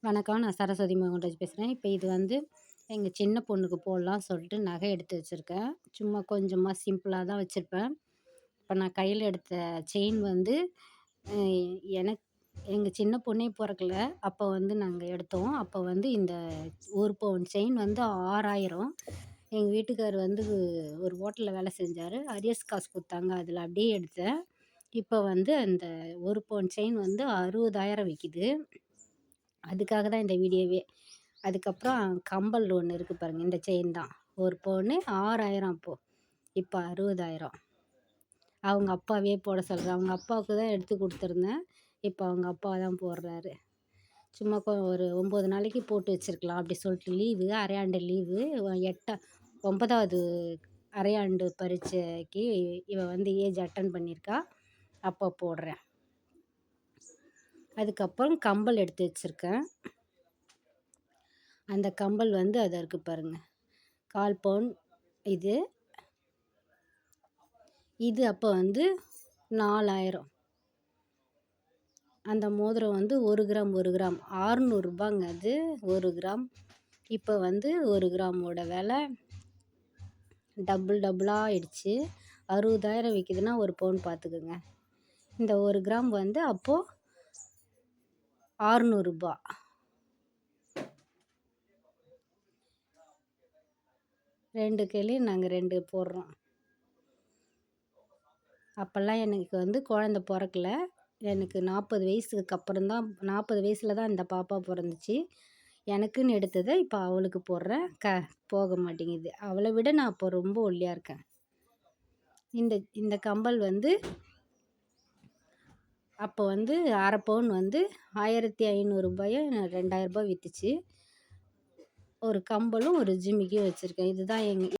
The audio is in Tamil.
வணக்கம். நான் சரஸ்வதி மோகன்ராஜ் பேசுறேன். இப்ப இது வந்து எங்க சின்ன பொண்ணுக்கு போடலான்னு சொல்லிட்டு நகை எடுத்து வச்சிருக்கேன். சும்மா கொஞ்சமா சிம்பிளா தான் வச்சிருப்பேன். இப்ப நான் கையில எடுத்த செயின் வந்து அ எனக் எங்க சின்ன பொண்ணே பொறக்கல. அப்ப வந்து நாங்க எடுத்தோம். அப்ப வந்து இந்த 1 பவுன் செயின் வந்து 6000. எங்க வீட்டுக்காரர் வந்து ஒரு ஹோட்டல்ல வேலை செஞ்சாரு. அரியர்ஸ் காசு குடுத்தாங்க. அதில அப்படியே எடுத்தேன். இப்ப வந்து அந்த 1 பவுன் செயின் வந்து 60,000 விக்குது. அதுக்காக தான் இந்த வீடியோவே. அதுக்கப்புறம் கம்பல் ஒண்ணு இருக்கு பாருங்க. இந்த செயின் தான். 1 பவுனு 6000 அப்போ. இப்ப 60,000. அவங்க அப்பாவே போட சொல்றேன். அவங்க அப்பாவுக்கு தான் எடுத்து குடுத்துருந்தேன். இப்ப அவங்க அப்பா தான் போடுறாரு. சும்மா ஒரு 9 நாளைக்கு போட்டு வச்சிருக்கலாம் அப்படி சொல்லிட்டு லீவு, அரையாண்டு லீவு 9வது அரையாண்டு பரீட்சைக்கு இவ வந்து ஏஜ் அட்டெண்ட் பண்ணியிருக்கா. அப்ப போடுறேன். அதுக்கப்புறம் கம்பல் எடுத்து வச்சிருக்கேன். அந்த கம்பல் வந்து அது இருக்கு பாருங்க. 1/4 பவுன் இது. இது அப்போ வந்து 4000. அந்த மோதிரம் வந்து 1 கிராம் 1 கிராம் ரூ. 600 அது 1 கிராம். இப்போ வந்து 1 கிராமோட விலை டபுளா ஆயிடுச்சு. 60,000 விக்குதுன்னா 1 பவுன் பார்த்துக்கோங்க. இந்த 1 கிராம் வந்து அப்போ ரூ. 600. 2 கையிலயும் நாங்க 2 போடுறோம். அப்போல்லாம் எனக்கு வந்து குழந்த பொறக்கல. எனக்கு 40 வயசுக்கு அப்புறம் தான் 40 வயசுல தான் இந்த பாப்பா பொறந்துச்சு. எனக்குன்னு எடுத்தத இப்போ அவளுக்கு போடுறேன். போக மாட்டேங்குது. அவளை விட நான் இப்போ ரொம்ப ஒல்லியா இருக்கேன். இந்த இந்த கம்பல் வந்து அப்போ வந்து 1/2 பவுன் வந்து ரூ. 1500 ரூ. 2000 வித்துச்சு. ஒரு கம்பலும், ஒரு ஜிமிக்கியும் வச்சிருக்கேன். இதுதான்